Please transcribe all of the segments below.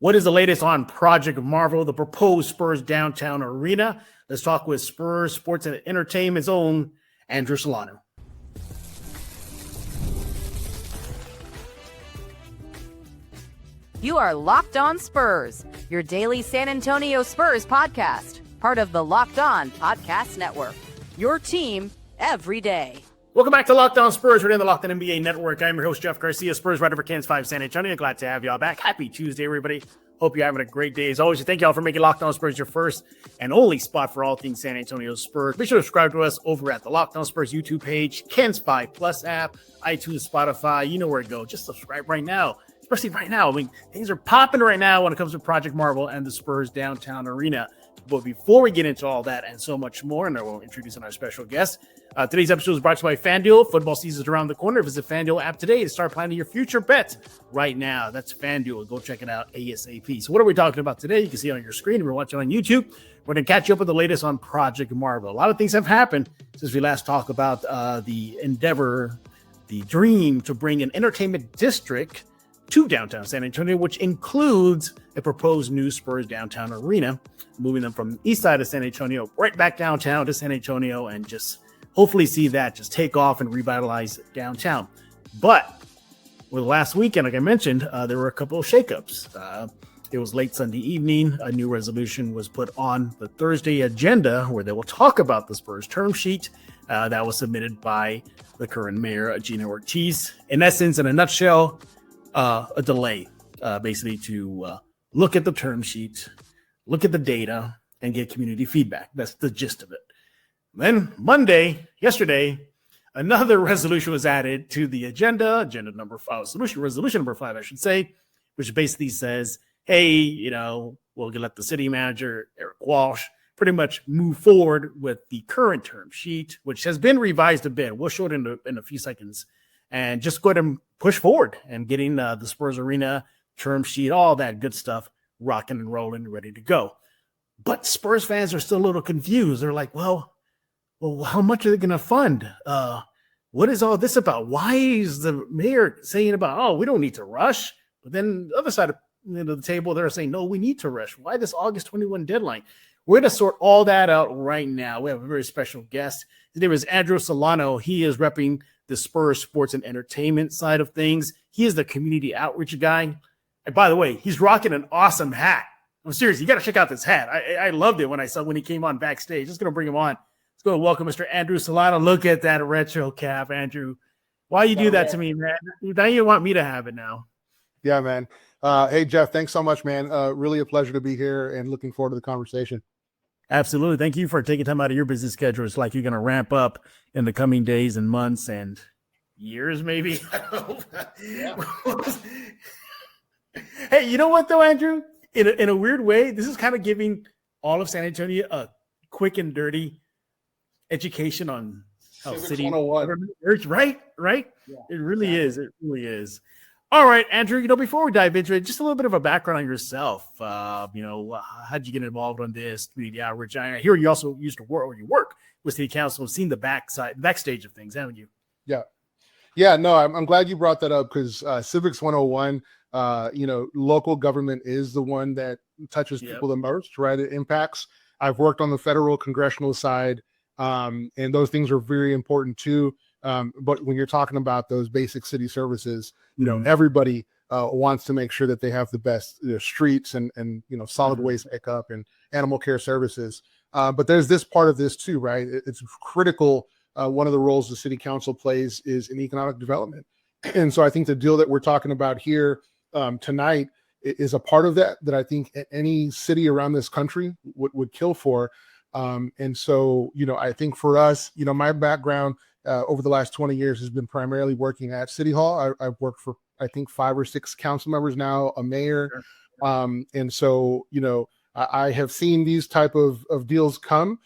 What is the latest on Project Marvel, the proposed Spurs downtown arena? Let's talk with Spurs Sports and Entertainment's own Andrew Solano. You are Locked On Spurs, your daily San Antonio Spurs podcast, part of the Locked On Podcast Network. Your team every day. Welcome back to Locked On Spurs. We're in the Locked On NBA Network. I'm your host, Jeff Garcia, Spurs writer for Kansas 5 San Antonio. Glad to have y'all back. Happy Tuesday, everybody. Hope you're having a great day. As always, thank y'all for making Locked On Spurs your first and only spot for all things San Antonio Spurs. Be sure to subscribe to us over at the Locked On Spurs YouTube page, Kansas 5 Plus app, iTunes, Spotify. You know where to go. Just subscribe right now. Especially right now. I mean, things are popping right now when it comes to Project Marvel and the Spurs downtown arena. But before we get into all that and so much more, and I will introduce our special guest, today's episode is brought to you by FanDuel. Football season is around the corner. Visit FanDuel app today to start planning your future bets right now. That's FanDuel. Go check it out ASAP. So what are we talking about today? You can see it on your screen. If you're watching on YouTube, we're going to catch you up with the latest on Project Marvel. A lot of things have happened since we last talked about the endeavor, the dream to bring an entertainment district to downtown San Antonio, which includes a proposed new Spurs downtown arena, moving them from the east side of San Antonio right back downtown to San Antonio, and just hopefully see that just take off and revitalize downtown. But with last weekend, like I mentioned, there were a couple of shakeups. It was late Sunday evening. A new resolution was put on the Thursday agenda where they will talk about the Spurs term sheet that was submitted by the current mayor, Gina Ortiz. In essence, in a nutshell, a delay, basically to look at the term sheet, look at the data, and get community feedback. That's the gist of it. Then yesterday, another resolution was added to the agenda number 5, resolution number 5, I should say, which basically says, hey, we'll let the city manager, Eric Walsh, pretty much move forward with the current term sheet, which has been revised a bit. We'll show it in a few seconds. And just go ahead and push forward and getting the Spurs Arena term sheet, all that good stuff, rocking and rolling, ready to go. But Spurs fans are still a little confused. They're like, well, how much are they going to fund? What is all this about? Why is the mayor saying about, we don't need to rush? But then the other side of the table, they're saying, no, we need to rush. Why this August 21 deadline? We're going to sort all that out right now. We have a very special guest. His name is Andrew Solano. He is repping the Spurs Sports and Entertainment side of things. He is the community outreach guy. And by the way, he's rocking an awesome hat. I'm serious. You got to check out this hat. I loved it when he came on backstage. Just going to bring him on. Let's go and welcome Mr. Andrew Solano. Look at that retro cap, Andrew. Why you do that to me, man? Now you want me to have it now. Yeah, man. Hey, Jeff, thanks so much, man. Really a pleasure to be here and looking forward to the conversation. Absolutely. Thank you for taking time out of your busy schedule. It's like you're going to ramp up in the coming days and months and years, maybe. Yeah. Hey, you know what, though, Andrew? In a weird way, this is kind of giving all of San Antonio a quick and dirty education on how Civics city 101. Right? Yeah, It really is. It really is. All right, Andrew, before we dive into it, just a little bit of a background on yourself. How'd you get involved on this community outreach? I hear you also used to work, or you work with city council and seen the backstage of things, haven't you? Yeah. No, I'm glad you brought that up because Civics 101, local government is the one that touches people the most, right? It impacts. I've worked on the federal congressional side, and those things are very important too. But when you're talking about those basic city services, everybody wants to make sure that they have the best streets and solid waste pickup and animal care services. But there's this part of this too, right? It's critical. One of the roles the city council plays is in economic development. And so I think the deal that we're talking about here tonight is a part of that I think any city around this country would kill for. And so, I think for us, my background over the last 20 years has been primarily working at City Hall. I've worked for, I think, 5 or 6 council members now, a mayor. And so, I have seen these type of deals come.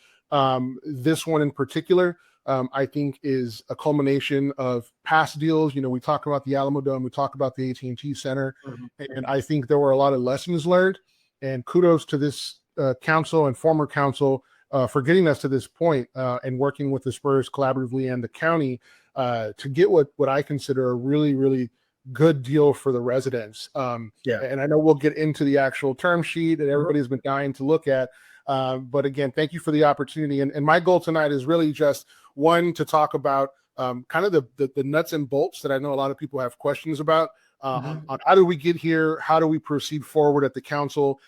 This one in particular, I think is a culmination of past deals. We talk about the Alamodome, we talk about the AT&T Center, and I think there were a lot of lessons learned. And kudos to this council and former council for getting us to this point and working with the Spurs collaboratively and the county to get what I consider a really, really good deal for the residents. And I know we'll get into the actual term sheet that everybody's been dying to look at. But again, thank you for the opportunity. And my goal tonight is really just one, to talk about kind of the nuts and bolts that I know a lot of people have questions about on how do we get here? How do we proceed forward at the council?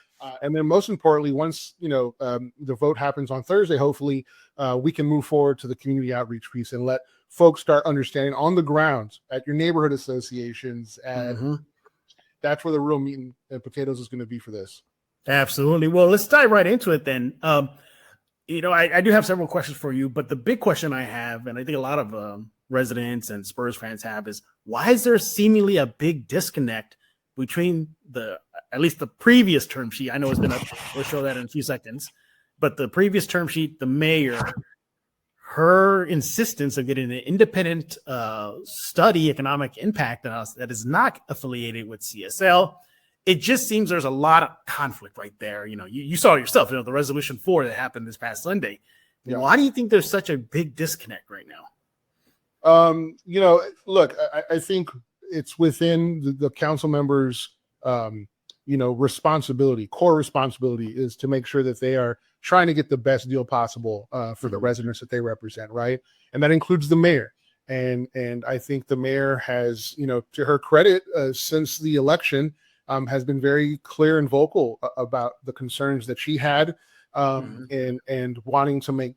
And then most importantly, once, the vote happens on Thursday, hopefully we can move forward to the community outreach piece and let folks start understanding on the ground at your neighborhood associations. And that's where the real meat and potatoes is going to be for this. Absolutely. Well, let's dive right into it then. I do have several questions for you, but the big question I have, and I think a lot of residents and Spurs fans have, is why is there seemingly a big disconnect between at least the previous term sheet? I know it's been up. We'll show that in a few seconds, but the previous term sheet, the mayor, her insistence of getting an independent study, economic impact that is not affiliated with CSL. It just seems there's a lot of conflict right there. You saw it yourself, the resolution 4 that happened this past Sunday. Yeah. Why do you think there's such a big disconnect right now? Look, I think it's within the council members' responsibility. Core responsibility is to make sure that they are trying to get the best deal possible for the residents that they represent, right? And that includes the mayor. And I think the mayor has, to her credit, since the election, has been very clear and vocal about the concerns that she had, and wanting to make,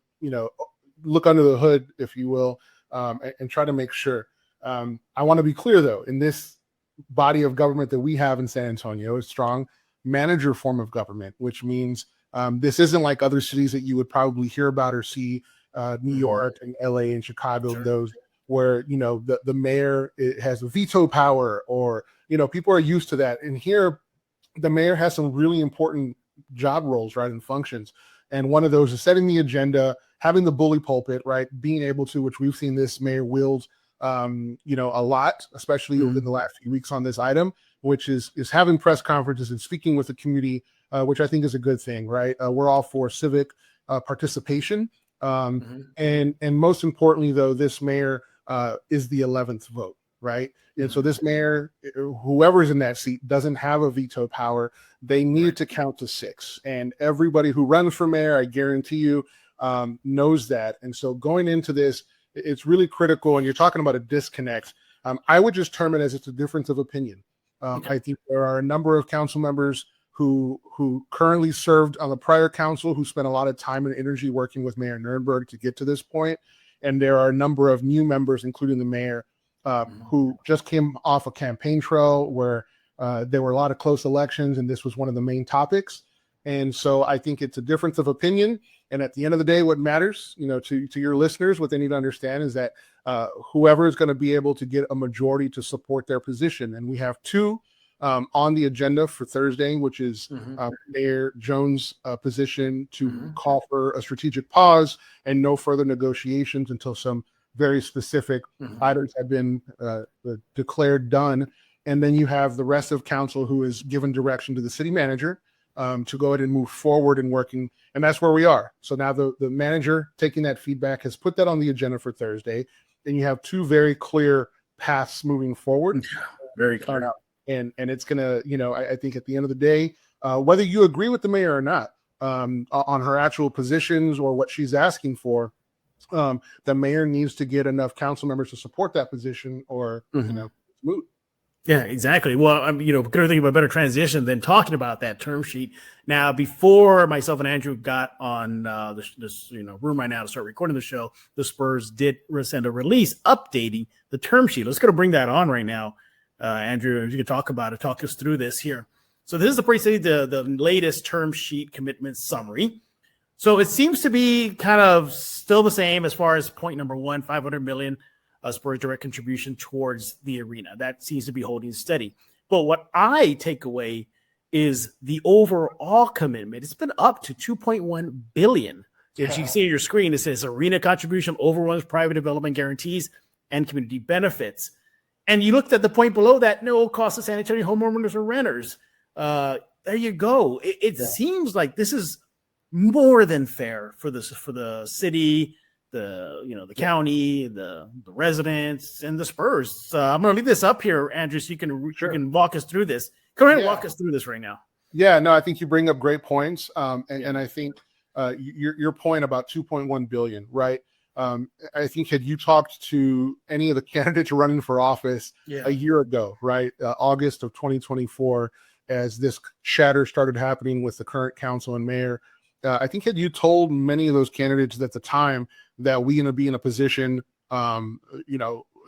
look under the hood, if you will, and try to make sure. I want to be clear, though, in this body of government that we have in San Antonio, a strong manager form of government, which means this isn't like other cities that you would probably hear about or see, New York and LA and Chicago, those where, the mayor has a veto power, or, people are used to that. And here, the mayor has some really important job roles, right, and functions. And one of those is setting the agenda, having the bully pulpit, right, being able to, which we've seen this mayor wield, a lot, especially over the last few weeks on this item, which is having press conferences and speaking with the community, which I think is a good thing, right? We're all for civic participation. And most importantly, though, this mayor is the 11th vote, right? And so this mayor, whoever's in that seat, doesn't have a veto power. They need to count to 6. And everybody who runs for mayor, I guarantee you, knows that. And so going into this, it's really critical. And you're talking about a disconnect. I would just term it as it's a difference of opinion. I think there are a number of council members who currently served on the prior council, who spent a lot of time and energy working with Mayor Nurnberg to get to this point. And there are a number of new members, including the mayor, who just came off a campaign trail where there were a lot of close elections, and this was one of the main topics. And so I think it's a difference of opinion. And at the end of the day, what matters, to your listeners, what they need to understand is that whoever is going to be able to get a majority to support their position. And we have 2 on the agenda for Thursday, which is Mayor Jones' position to call for a strategic pause and no further negotiations until some very specific items have been declared done. And then you have the rest of council who is given direction to the city manager to go ahead and move forward and working. And that's where we are. So now the manager, taking that feedback, has put that on the agenda for Thursday. And you have 2 very clear paths moving forward. Very clear. And it's going to, I think at the end of the day, whether you agree with the mayor or not on her actual positions or what she's asking for, the mayor needs to get enough council members to support that position, or, it's moot. Yeah, exactly. Well, couldn't think of a better transition than talking about that term sheet. Now, before myself and Andrew got on this room right now to start recording the show, the Spurs did send a release updating the term sheet. Let's go to bring that on right now. Andrew, if you could talk us through this here. So this is the latest term sheet commitment summary. So it seems to be kind of still the same as far as point number 1, 500 million Spurs direct contribution towards the arena. That seems to be holding steady. But what I take away is the overall commitment. It's been up to 2.1 billion. As you see on your screen, it says arena contribution, overruns, private development guarantees, and community benefits. And you looked at the point below that, no cost to San Antonio homeowners or renters. There you go. It seems like this is more than fair for the city, the county, the residents, and the Spurs. I'm going to leave this up here, Andrew, so you can walk us through this. Go ahead and walk us through this right now. Yeah, no, I think you bring up great points, and I think your point about 2.1 billion, right? I think had you talked to any of the candidates running for office a year ago, right, August of 2024, as this shatter started happening with the current council and mayor, I think had you told many of those candidates at the time that we're going to be in a position,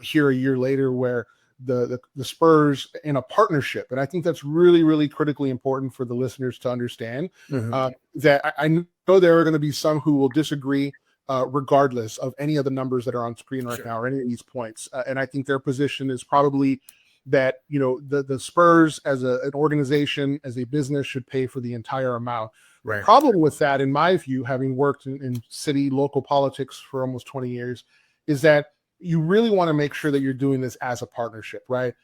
here a year later where the Spurs in a partnership, and I think that's really, really critically important for the listeners to understand, that I know there are going to be some who will disagree regardless of any of the numbers that are on screen right now or any of these points. And I think their position is probably that, the Spurs as an organization, as a business, should pay for the entire amount. Right. Problem with that, in my view, having worked in city, local politics for almost 20 years, is that you really want to make sure that you're doing this as a partnership, right?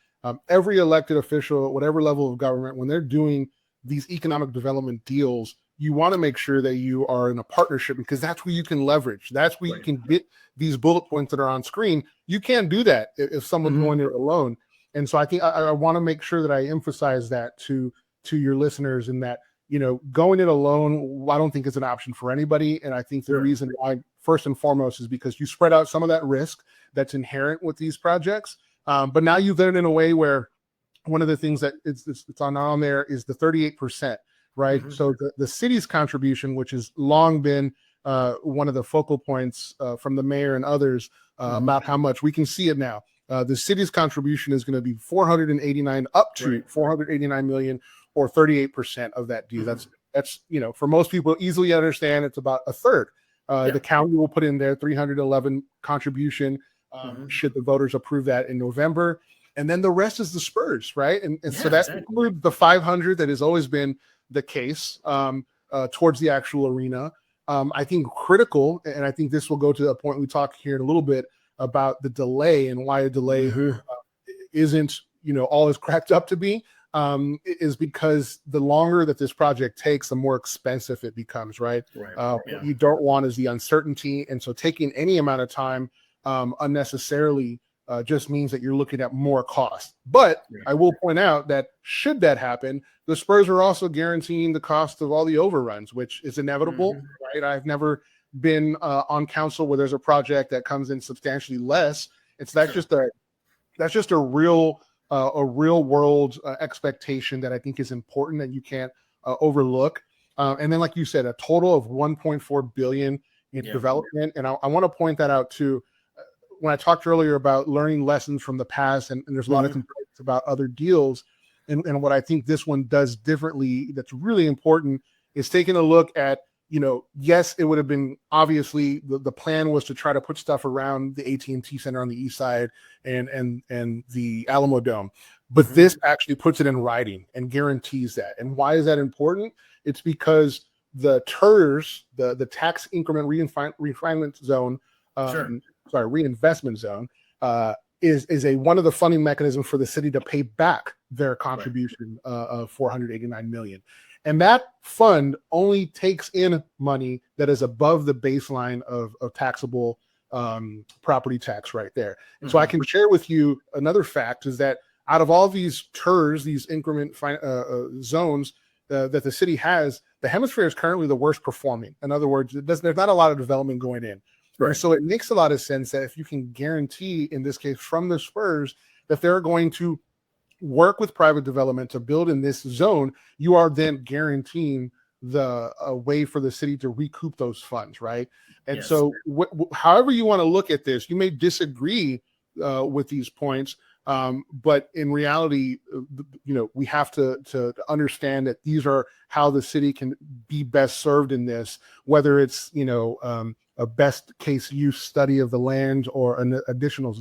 Every elected official at whatever level of government, when they're doing these economic development deals, you want to make sure that you are in a partnership, because that's where you can leverage. That's where you can get these bullet points that are on screen. You can't do that if someone's going there alone. And so I think I want to make sure that I emphasize that to your listeners, in that, going it alone, I don't think is an option for anybody. And I think the reason why, first and foremost, is because you spread out some of that risk that's inherent with these projects. But now you've done it in a way where one of the things that it's on there is the 38%, right? So the city's contribution, which has long been one of the focal points from the mayor and others about how much, we can see it now. The city's contribution is going to be 489 up to 489 million, or 38% of that deal. That's for most people easily understand, it's about a third. The county will put in their 311 contribution should the voters approve that in November, and then the rest is the Spurs, right? And so that includes the 500 that has always been the case towards the actual arena. I think critical, and I think this will go to a point we talk here in a little bit about the delay and why a delay isn't all it's cracked up to be, is because the longer that this project takes, the more expensive it becomes, right? What you don't want is the uncertainty, and so taking any amount of time unnecessarily just means that you're looking at more cost. But I will point out that should that happen, the Spurs are also guaranteeing the cost of all the overruns, which is inevitable, right? I've never been on council where there's a project that comes in substantially less. That's just a real world expectation that I think is important, that you can't overlook. And then, like you said, a total of 1.4 billion in development. And I want to point that out too. When I talked earlier about learning lessons from the past, and there's a lot of complaints about other deals, and what I think this one does differently that's really important is taking a look at, yes, it would have been, obviously the plan was to try to put stuff around the AT&T Center on the east side and the Alamodome, but this actually puts it in writing and guarantees that. And why is that important? It's because the TERS, the tax increment reinvestment zone, is one of the funding mechanisms for the city to pay back their contribution of 489 million. And that fund only takes in money that is above the baseline of taxable property tax right there. And so I can share with you another fact, is that out of all these TERS, these increment zones that the city has, the hemisphere is currently the worst performing. In other words, there's not a lot of development going in. And so it makes a lot of sense that if you can guarantee, in this case from the Spurs, that they're going to work with private development to build in this zone, you are then guaranteeing a way for the city to recoup those funds, right? And so however you want to look at this, you may disagree with these points, but in reality, we have to understand that these are how the city can be best served in this, whether it's, a best case use study of the land or an additional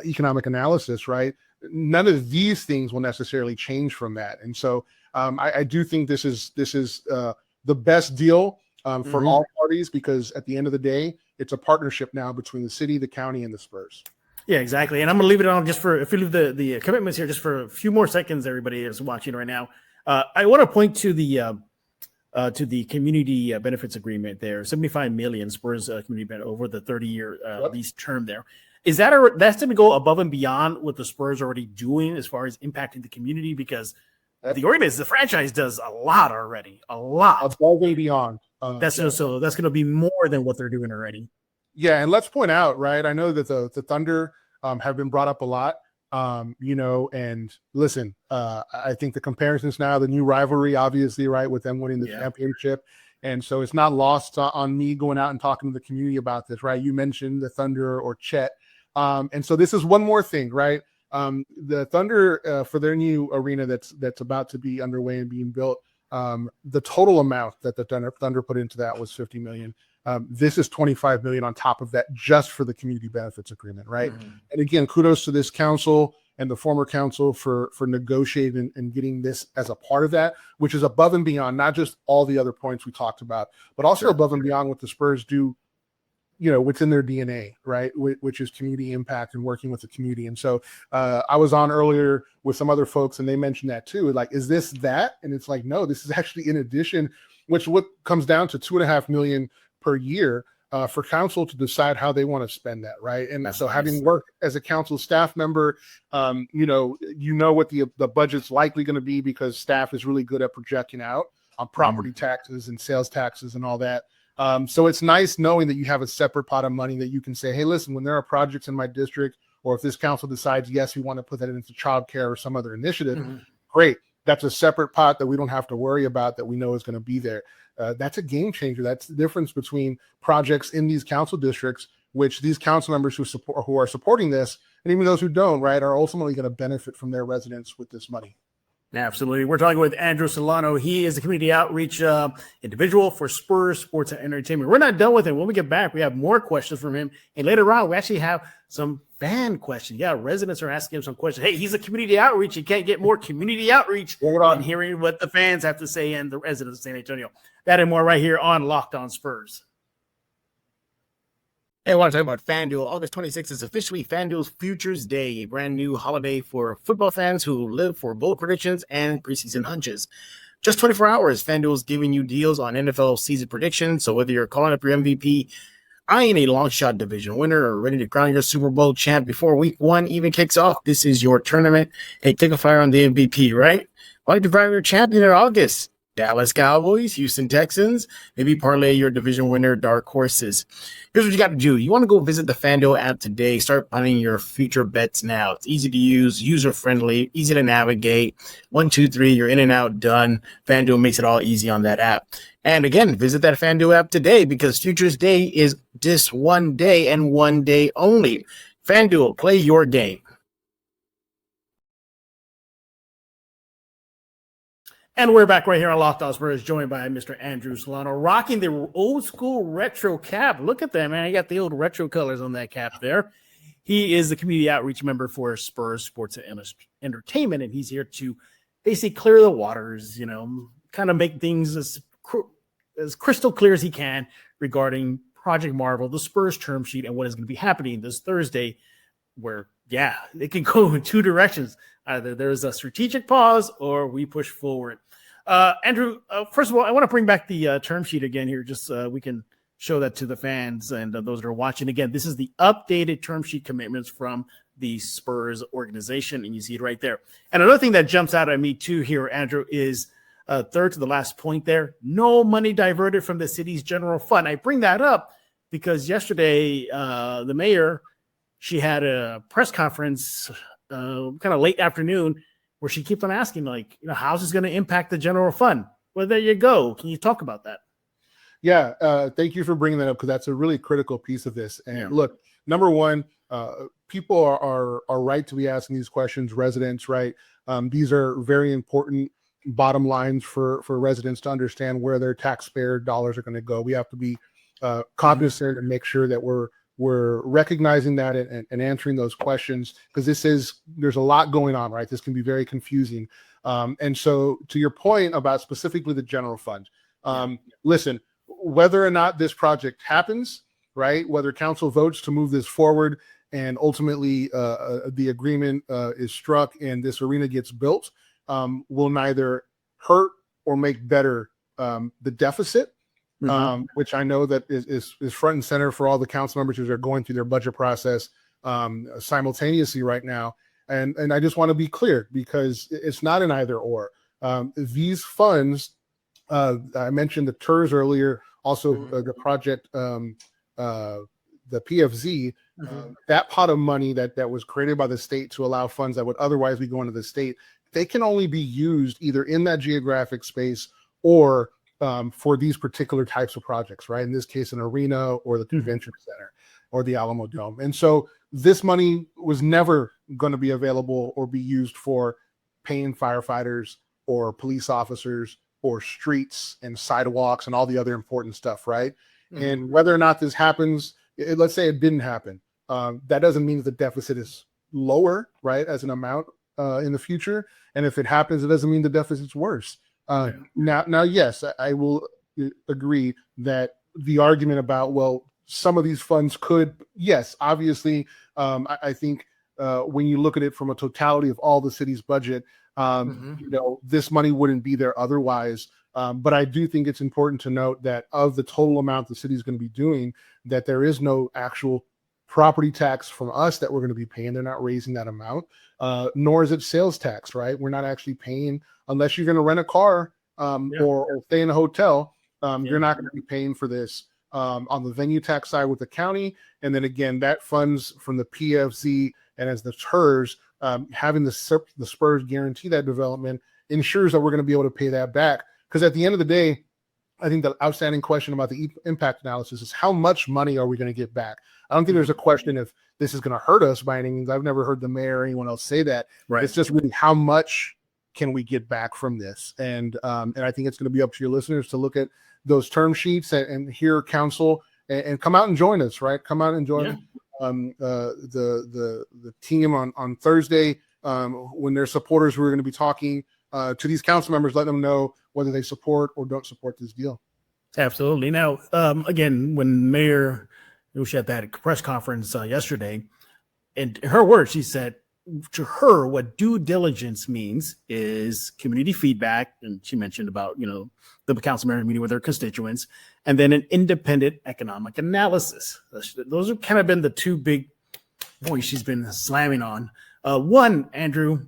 economic analysis, right? None of these things will necessarily change from that. And so I do think this is the best deal for all parties, because at the end of the day, it's a partnership now between the city, the county, and the Spurs. Yeah, exactly. And I'm going to leave it on just for, if you leave the commitments here just for a few more seconds, everybody is watching right now. I want to point to the to the community benefits agreement there, 75 million Spurs community benefit over the 30-year lease term there. Is that that's going to go above and beyond what the Spurs are already doing as far as impacting the community? Because the franchise does a lot already, a lot above and beyond. That's going to be more than what they're doing already. Yeah, and let's point out, right? I know that the Thunder have been brought up a lot, and listen, I think the comparisons now, the new rivalry, obviously, right, with them winning the championship. And so it's not lost on me going out and talking to the community about this, right? You mentioned the Thunder or Chet. And so this is one more thing, right? The Thunder, for their new arena that's about to be underway and being built, the total amount that the Thunder put into that was $50 million. This is $25 million on top of that just for the community benefits agreement, right? Mm-hmm. And again, kudos to this council and the former council for negotiating and getting this as a part of that, which is above and beyond not just all the other points we talked about, but also above and beyond what the Spurs do, what's in their DNA, right? Which is community impact and working with the community. And so I was on earlier with some other folks and they mentioned that too. Like, is this that? And it's like, no, this is actually in addition, which what comes down to $2.5 million per year for council to decide how they want to spend that, right? And that's so nice. Having worked as a council staff member, you know what the budget's likely going to be because staff is really good at projecting out on property taxes and sales taxes and all that. So it's nice knowing that you have a separate pot of money that you can say, hey, listen, when there are projects in my district, or if this council decides, yes, we want to put that into childcare or some other initiative, great. That's a separate pot that we don't have to worry about that we know is going to be there. That's a game changer. That's the difference between projects in these council districts, which these council members who are supporting this, and even those who don't, right, are ultimately going to benefit from their residents with this money. Absolutely. We're talking with Andrew Solano. He is the community outreach individual for Spurs Sports and Entertainment. We're not done with him. When we get back, we have more questions from him. And later on, we actually have some fan questions. Yeah, residents are asking him some questions. Hey, he's a community outreach. You can't get more community outreach than hearing what the fans have to say and the residents of San Antonio. That and more right here on Locked On Spurs. Hey, I want to talk about FanDuel. August 26th is officially FanDuel's Futures Day, a brand new holiday for football fans who live for bold predictions and preseason hunches. Just 24 hours, FanDuel is giving you deals on NFL season predictions. So whether you're calling up your MVP, eyeing a long shot division winner, or ready to crown your Super Bowl champ before week 1 even kicks off, this is your tournament. Hey, take a flyer on the MVP, right? Why divide your champion in August? Dallas Cowboys, Houston Texans, maybe parlay your division winner dark horses. Here's what you got to do. You want to go visit the FanDuel app today. Start planning your future bets now. It's easy to use, user-friendly, easy to navigate. 1, 2, 3, you're in and out, done. FanDuel makes it all easy on that app. And again, visit that FanDuel app today because Futures Day is just one day and one day only. FanDuel, play your game. And we're back right here on Locked On Spurs, joined by Mr. Andrew Solano, rocking the old school retro cap. Look at that, man. He got the old retro colors on that cap there. He is the community outreach member for Spurs Sports and Entertainment, and he's here to basically clear the waters, kind of make things as crystal clear as he can regarding Project Marvel, the Spurs term sheet, and what is going to be happening this Thursday, where, it can go in two directions. Either there's a strategic pause or we push forward. Andrew, first of all, I want to bring back the term sheet again here, just we can show that to the fans and those that are watching. Again, this is the updated term sheet commitments from the Spurs organization, and you see it right there. And another thing that jumps out at me too here, Andrew, is third to the last point there, no money diverted from the city's general fund. I bring that up because yesterday the mayor, she had a press conference kind of late afternoon where she kept on asking, how's this going to impact the general fund? Well, there you go. Can you talk about that? Yeah. Thank you for bringing that up because that's a really critical piece of this. And look, number one, people are right to be asking these questions, residents, right? These are very important bottom lines for residents to understand where their taxpayer dollars are going to go. We have to be cognizant and make sure that we're recognizing that and answering those questions because there's a lot going on, right? This can be very confusing. And so to your point about specifically the general fund, listen, whether or not this project happens, right? Whether council votes to move this forward and ultimately the agreement is struck and this arena gets built, will neither hurt or make better the deficit, which I know that is front and center for all the council members who are going through their budget process simultaneously right now. And I just want to be clear, because it's not an either or. These funds, I mentioned the TERS earlier, also the project, the PFZ, that pot of money that was created by the state to allow funds that would otherwise be going to the state, they can only be used either in that geographic space or for these particular types of projects, right? In this case, an arena or the convention center or the Alamodome. And so this money was never going to be available or be used for paying firefighters or police officers or streets and sidewalks and all the other important stuff, right? And whether or not this happens, let's say it didn't happen, that doesn't mean that the deficit is lower, right, as an amount in the future. And if it happens, it doesn't mean the deficit's worse. Now, yes, I will agree that the argument about, well, some of these funds could, yes, obviously, I think when you look at it from a totality of all the city's budget, this money wouldn't be there otherwise. But I do think it's important to note that of the total amount the city is going to be doing, that there is no actual property tax from us that we're going to be paying. They're not raising that amount, nor is it sales tax, right? We're not actually paying, unless you're going to rent a car or stay in a hotel, you're not going to be paying for this on the venue tax side with the county. And then again, that funds from the PFZ and as the TERS, having the Spurs guarantee that development ensures that we're going to be able to pay that back. Because at the end of the day, I think the outstanding question about the impact analysis is how much money are we going to get back? I don't think there's a question if this is going to hurt us by any means. I've never heard the mayor or anyone else say that. Right. It's just really how much can we get back from this? And I think it's going to be up to your listeners to look at those term sheets and hear counsel and come out and join us, right? Come out and join the team on Thursday when their supporters who are going to be talking to these council members, let them know whether they support or don't support this deal. Absolutely. Now, again, when Mayor, she had that press conference yesterday, and in her words, she said to her, what due diligence means is community feedback. And she mentioned about, the council member meeting with their constituents, and then an independent economic analysis. Those have kind of been the two big points she's been slamming on. One, Andrew,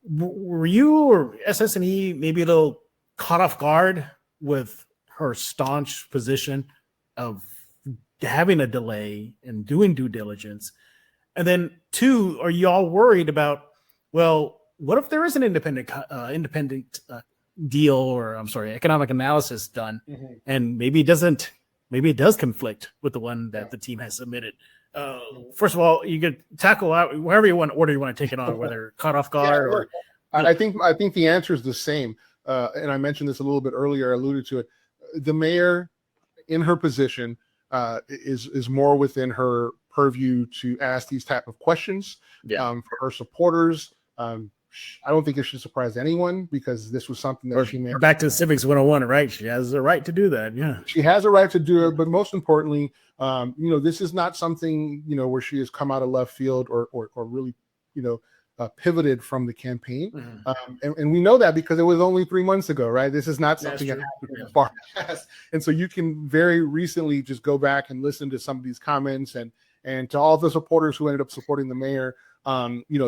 were you or SS&E maybe a little caught off guard with her staunch position of having a delay and doing due diligence? And then two, are you all worried about, well, what if there is an independent deal or economic analysis done, and maybe it does conflict with the one that the team has submitted? First of all, you could tackle out wherever you want, order you want to take it on, whether caught off guard or. I think the answer is the same. And I mentioned this a little bit earlier, I alluded to it. The mayor in her position is more within her purview to ask these type of questions for her supporters. I don't think it should surprise anyone because this was something that she made. Back to Civics 101, right? She has the right to do that. Yeah, she has a right to do it. But most importantly, this is not something, where she has come out of left field or really, pivoted from the campaign. And we know that because it was only 3 months ago, right? This is not something that happened far past. And so you can very recently just go back and listen to some of these comments and to all the supporters who ended up supporting the mayor.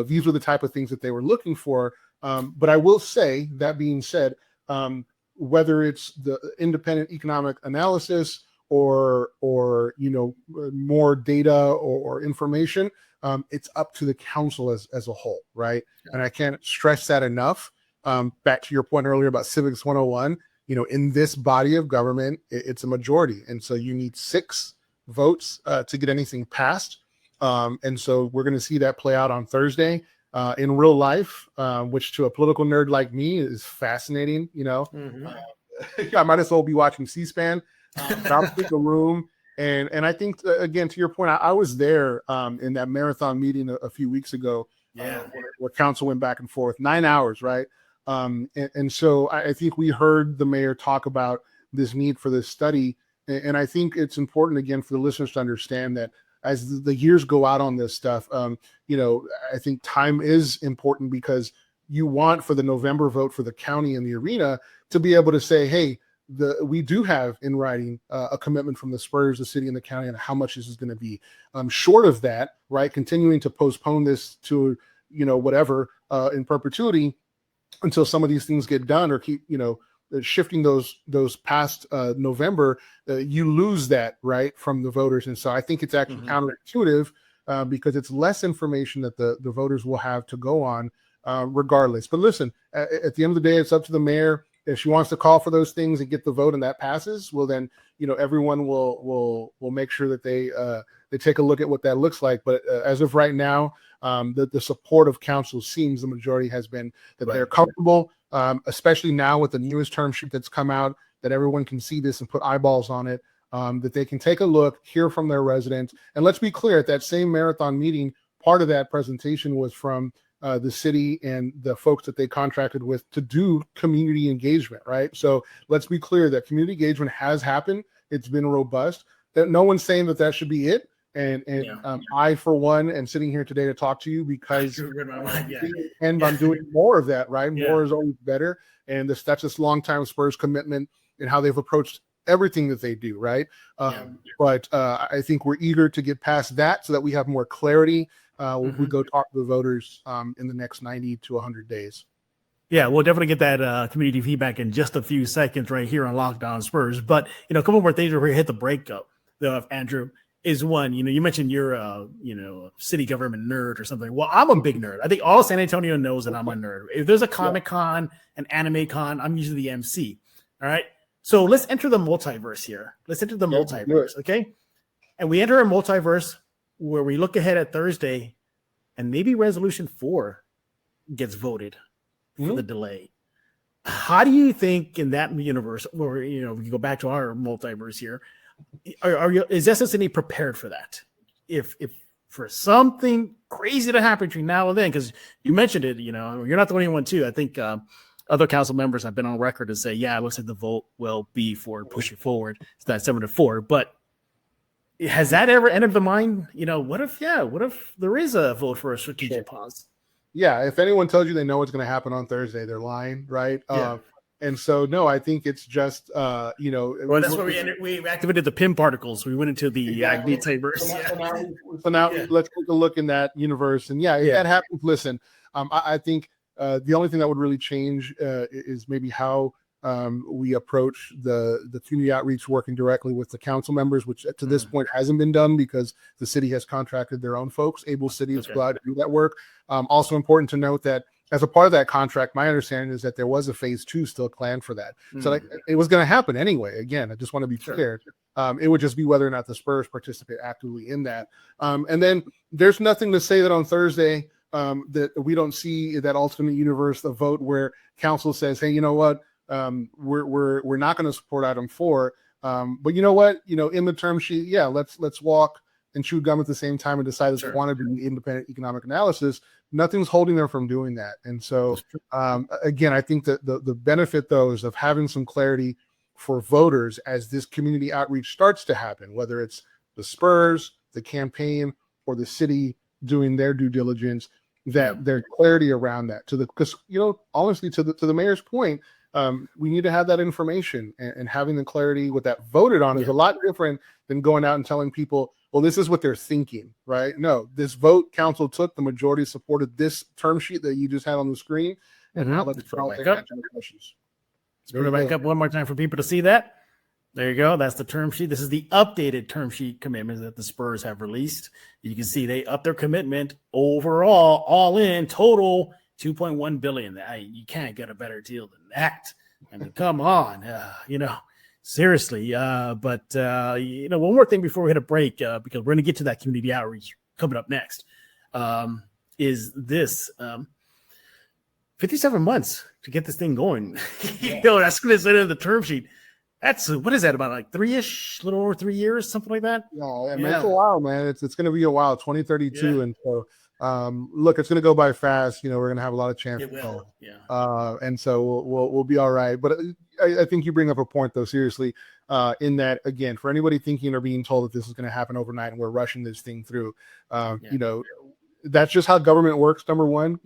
These were the type of things that they were looking for. But I will say, that being said, whether it's the independent economic analysis or more data or information, it's up to the council as a whole, right? Yeah. And I can't stress that enough. Back to your point earlier about Civics 101, in this body of government, it's a majority. And so you need 6 votes to get anything passed. And so we're going to see that play out on Thursday in real life, which to a political nerd like me is fascinating. I might as well be watching C-SPAN. I'll pick a room. And I think, again, to your point, I was there in that marathon meeting a few weeks ago where council went back and forth, 9 hours, right? And so I think we heard the mayor talk about this need for this study. And I think it's important, again, for the listeners to understand that as the years go out on this stuff, I think time is important because, you want for the November vote for the county and the arena to be able to say, hey, we do have in writing a commitment from the Spurs, the city, and the county on how much this is going to be. Short of that, right, continuing to postpone this to, whatever in perpetuity until some of these things get done, or keep, shifting those past November, you lose that, right, from the voters. And so I think it's actually counterintuitive because it's less information that the voters will have to go on regardless. But listen, at the end of the day, it's up to the mayor. If she wants to call for those things and get the vote and that passes, well, then, everyone will make sure that they take a look at what that looks like. But as of right now, the support of council seems the majority has been that they're comfortable, especially now with the newest term sheet that's come out, that everyone can see this and put eyeballs on it, that they can take a look, hear from their residents. And let's be clear, at that same marathon meeting, part of that presentation was from the city and the folks that they contracted with to do community engagement, right? So let's be clear that community engagement has happened. It's been robust. That no one's saying that should be it. And I, for one, am sitting here today to talk to you because and I'm doing more of that, right? More is always better. And that's this long-time Spurs commitment and how they've approached everything that they do, right? But I think we're eager to get past that so that we have more clarity when we go talk to the voters in the next 90 to 100 days. Yeah, we'll definitely get that community feedback in just a few seconds right here on Locked On Spurs. But, a couple more things before we hit the breakup, Andrew, is one, you mentioned you're a city government nerd or something. Well, I'm a big nerd. I think all San Antonio knows that I'm a nerd. If there's a Comic Con, an anime con, I'm usually the MC. All right. So let's enter the multiverse here. Let's enter the multiverse, okay? And we enter a multiverse where we look ahead at Thursday and maybe Resolution 4 gets voted for the delay. How do you think in that universe, or we go back to our multiverse here, is SSNE prepared for that? If for something crazy to happen between now and then, because you mentioned it, you're not the only one too. I think other council members have been on record to say, it looks like the vote will be for pushing forward. It's that 7-4. But has that ever entered the mind? What if there is a vote for a strategic pause? Yeah, if anyone tells you they know what's going to happen on Thursday, they're lying, right? Yeah. And so, no, I think it's just, Well, that's where we activated the PIM particles. We went into the multiverse. So now let's take a look in that universe. And if that happens, listen, I think the only thing that would really change is maybe how we approach the community outreach, working directly with the council members, which to this point hasn't been done because the city has contracted their own folks, able cities to go out and do that work. Also important to note that as a part of that contract, my understanding is that there was a phase 2 still planned for that. So it was going to happen anyway. Again, I just want to be clear. It would just be whether or not the Spurs participate actively in that. And then there's nothing to say that on Thursday that we don't see that alternate universe, the vote where council says, hey, you know what? We're not going to support item 4. But you know what? In the term sheet, let's walk and chew gum at the same time and decide if they want to do independent economic analysis. Nothing's holding them from doing that. And so, again, I think that the benefit, though, is of having some clarity for voters as this community outreach starts to happen, whether it's the Spurs, the campaign, or the city doing their due diligence, that there's clarity around that. Because, honestly, to the mayor's point, we need to have that information, and having the clarity with that voted on is a lot different than going out and telling people, well, this is what they're thinking, right? No, this vote council took, the majority supported this term sheet that you just had on the screen. And now let's throw it back up. Let's put it back up one more time for people to see that. There you go. That's the term sheet. This is the updated term sheet commitments that the Spurs have released. You can see they upped their commitment overall, all in total, $2.1 billion. You can't get a better deal than that. I mean, come on, seriously. But one more thing before we hit a break, because we're going to get to that community outreach coming up next, is this 57 months to get this thing going. That's going to sit in the term sheet. That's what is that, about like 3-ish, little over 3 years, something like that? Yeah, it's a while, man. It's going to be a while, 2032. And so, look, it's going to go by fast. We're going to have a lot of chances. It will. And so we'll be all right. But I think you bring up a point, though, seriously, in that, again, for anybody thinking or being told that this is going to happen overnight and we're rushing this thing through, that's just how government works. Number one,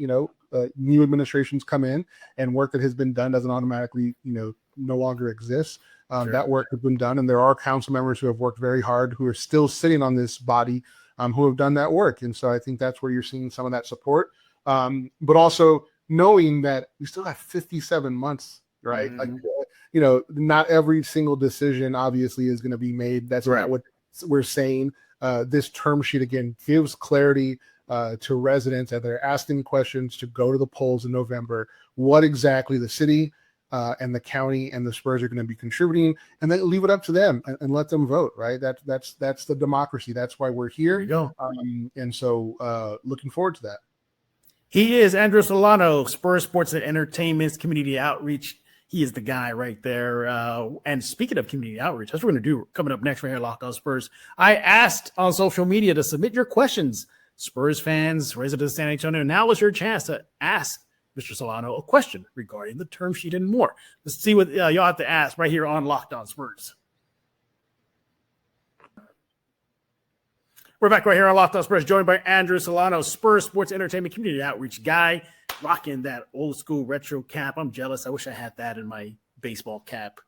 new administrations come in, and work that has been done doesn't automatically, no longer exist. Sure. That work has been done, and there are council members who have worked very hard, who are still sitting on this body, who have done that work. And so I think that's where you're seeing some of that support. But also knowing that we still have 57 months, right? Mm-hmm. Like, not every single decision obviously is going to be made. That's right. Not what we're saying. This term sheet, again, gives clarity to residents as they're asking questions to go to the polls in November, what exactly the city and the county and the Spurs are going to be contributing, and then leave it up to them and let them vote, right? That's the democracy. That's why we're here. There you go. And so looking forward to that. He is Andrew Solano, Spurs Sports and Entertainment's community outreach. He is the guy right there. And speaking of community outreach, that's what we're going to do coming up next right here, Locked On Spurs. I asked on social media to submit your questions. Spurs fans, residents of San Antonio, now is your chance to ask Mr. Solano a question regarding the term sheet and more. Let's see what y'all have to ask right here on Locked On Spurs. We're back right here on Locked On Spurs, joined by Andrew Solano, Spurs Sports Entertainment Community Outreach guy, rocking that old school retro cap. I'm jealous. I wish I had that in my baseball cap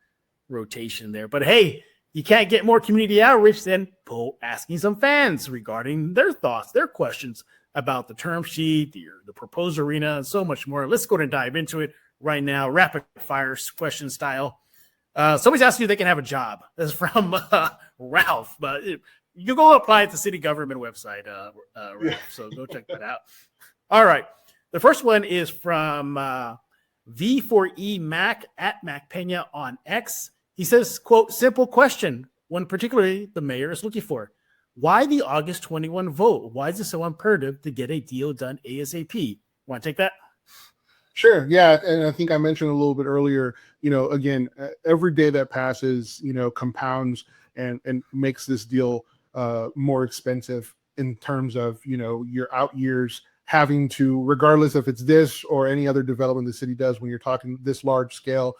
rotation there. But hey, you can't get more community outreach than asking some fans regarding their thoughts, their questions about the term sheet, the proposed arena, and so much more. Let's go ahead and dive into it right now, rapid fire question style. Somebody's asking if they can have a job. This is from Ralph, but you go apply at the city government website, Ralph, so go check that out. All right. The first one is from V4E Mac at Mac Pena on X. He says, quote, simple question, one particularly the mayor is looking for. Why the August 21 vote? Why is it so imperative to get a deal done ASAP? Want to take that? Sure. Yeah. And I think I mentioned a little bit earlier, again, every day that passes, compounds and makes this deal more expensive in terms of, your out years having to, regardless if it's this or any other development the city does, when you're talking this large scale,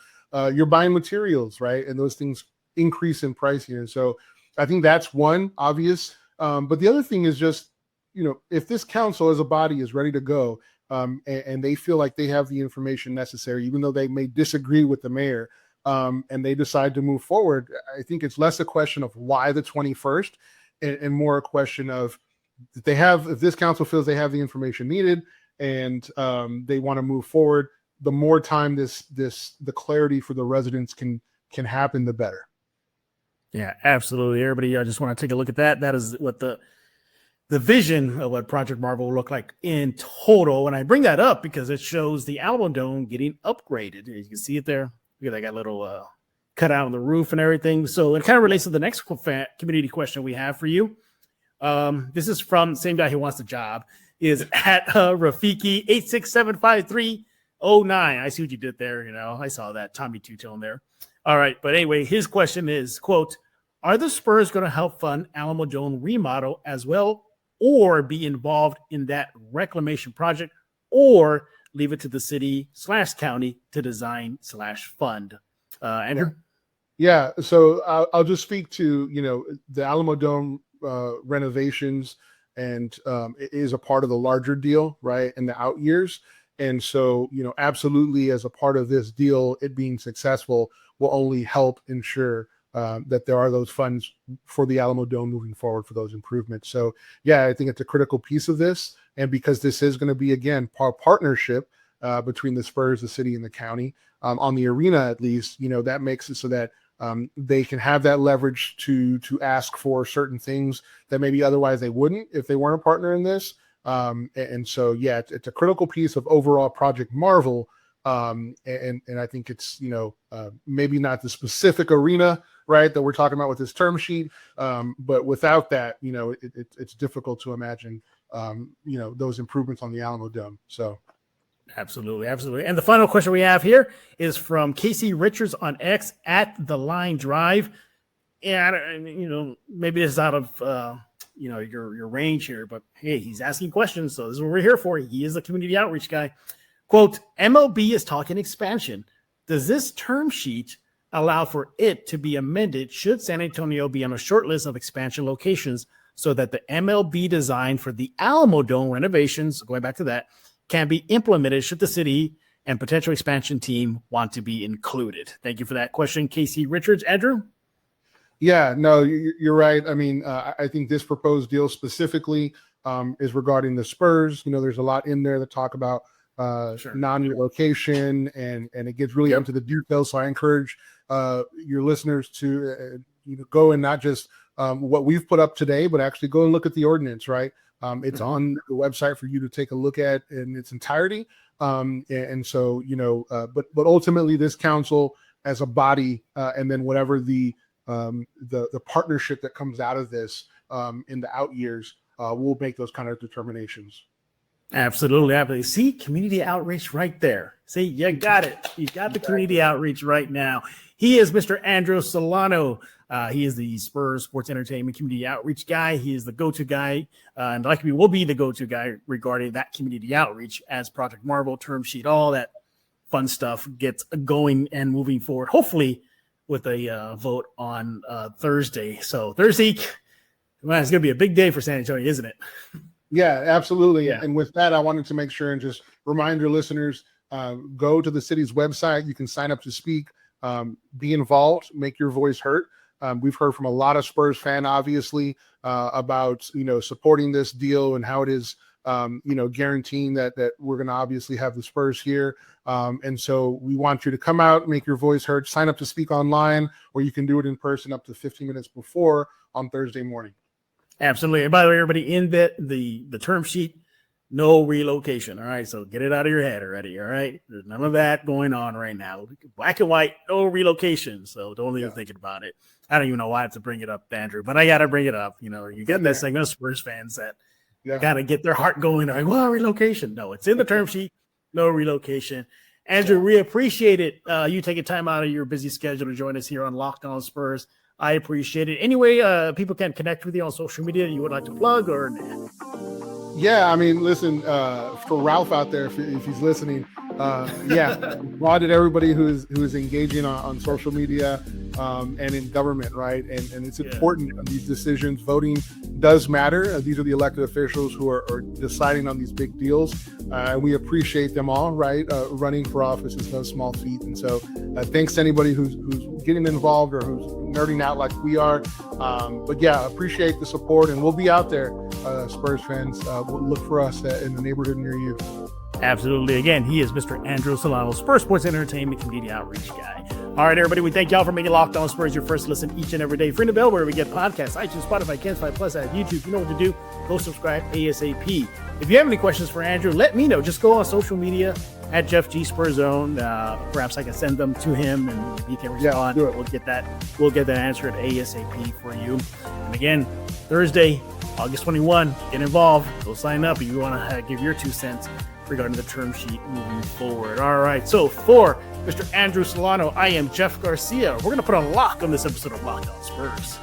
you're buying materials, right? And those things increase in price here. And so I think that's one obvious. But the other thing is just, if this council as a body is ready to go and they feel like they have the information necessary, even though they may disagree with the mayor, and they decide to move forward, I think it's less a question of why the 21st and more a question of if this council feels they have the information needed and they want to move forward, the more time the clarity for the residents can happen, the better. Yeah, absolutely. Everybody, I just want to take a look at that. That is what the vision of what Project Marvel will look like in total. And I bring that up because it shows the Alamodome getting upgraded. You can see it there. Look at that, got a little cut out on the roof and everything. So it kind of relates to the next community question we have for you. This is from the same guy who wants the job, is at Rafiki 8675309. I see what you did there. I saw that Tommy Two-Tone there. All right. But anyway, his question is, quote, are the Spurs going to help fund Alamodome remodel as well, or be involved in that reclamation project, or leave it to the city/county to design/fund? Andrew? Yeah. So I'll just speak to, the Alamodome renovations, and it is a part of the larger deal, right, in the out years. And so, absolutely, as a part of this deal, it being successful will only help ensure that there are those funds for the Alamodome moving forward for those improvements. So, yeah, I think it's a critical piece of this. And because this is going to be, again, partnership between the Spurs, the city, and the county on the arena, at least, that makes it so that they can have that leverage to ask for certain things that maybe otherwise they wouldn't if they weren't a partner in this. And so, yeah, it's a critical piece of overall Project Marvel. And I think it's, maybe not the specific arena, right, that we're talking about with this term sheet. But without that, it's difficult to imagine, those improvements on the Alamodome. So. Absolutely. Absolutely. And the final question we have here is from Casey Richards on X at The Line Drive. And, maybe it's out of, your range here, but hey, he's asking questions. So this is what we're here for. He is a community outreach guy. Quote, MLB is talking expansion. Does this term sheet allow for it to be amended should San Antonio be on a short list of expansion locations so that the MLB design for the Alamodome renovations, going back to that, can be implemented should the city and potential expansion team want to be included? Thank you for that question, Casey Richards. Andrew? Yeah, no, you're right. I mean, I think this proposed deal specifically is regarding the Spurs. There's a lot in there that talk about non-relocation, and it gets really into the details. So I encourage your listeners to go and not just what we've put up today, but actually go and look at the ordinance, right? It's on the website for you to take a look at in its entirety. And so, but ultimately this council as a body, and then whatever the partnership that comes out of this in the out years, will make those kind of determinations. Absolutely. See, community outreach right there. See, you got it. You got the community outreach right now. He is Mr. Andrew Solano. He is the Spurs Sports Entertainment Community Outreach guy. He is the go-to guy, and likely will be the go-to guy regarding that community outreach as Project Marvel, term sheet, all that fun stuff gets going and moving forward, hopefully with a vote on Thursday. So Thursday, well, it's going to be a big day for San Antonio, isn't it? Yeah, absolutely. Yeah. And with that, I wanted to make sure and just remind your listeners, go to the city's website. You can sign up to speak, be involved, make your voice heard. We've heard from a lot of Spurs fan, obviously, about, supporting this deal and how it is, guaranteeing that we're going to obviously have the Spurs here. And so we want you to come out, make your voice heard, sign up to speak online, or you can do it in person up to 15 minutes before on Thursday morning. Absolutely. And by the way, everybody, in the term sheet, no relocation. All right. So get it out of your head already. All right. There's none of that going on right now. Black and white, no relocation. So don't even think about it. I don't even know why I have to bring it up, Andrew, but I got to bring it up. You get that segment of Spurs fans that kind of get their heart going. Like, well, relocation. No, it's in the term sheet. No relocation. Andrew, we appreciate it. You taking time out of your busy schedule to join us here on Locked On Spurs. I appreciate it. Anyway, people can connect with you on social media you would like to plug or? Yeah, I mean, listen, for Ralph out there, if he's listening, applauded everybody who's engaging on social media and in government, right? And it's important on these decisions. Voting does matter. These are the elected officials who are deciding on these big deals. And we appreciate them all, right? Running for office is no small feat. And so thanks to anybody who's getting involved or who's nerding out like we are. But yeah, appreciate the support, and we'll be out there, Spurs fans. Look for us in the neighborhood near you. Absolutely. Again, he is Mr. Andrew Solano, Spurs Sports Entertainment Community Outreach guy. All right, everybody, we thank y'all for making Locked On Spurs your first listen each and every day. Ring the bell where we get podcasts, iTunes, Spotify, Cansify Plus, at YouTube. You know what to do. Go subscribe ASAP. If you have any questions for Andrew, let me know. Just go on social media at Jeff G Spurs Zone. Perhaps I can send them to him and he can respond. Do it. We'll get that answered ASAP for you. And again, Thursday, August 21, get involved. Go sign up if you want to give your 2 cents regarding the term sheet moving forward. All right. So for Mr. Andrew Solano, I am Jeff Garcia. We're going to put a lock on this episode of Locked On Spurs.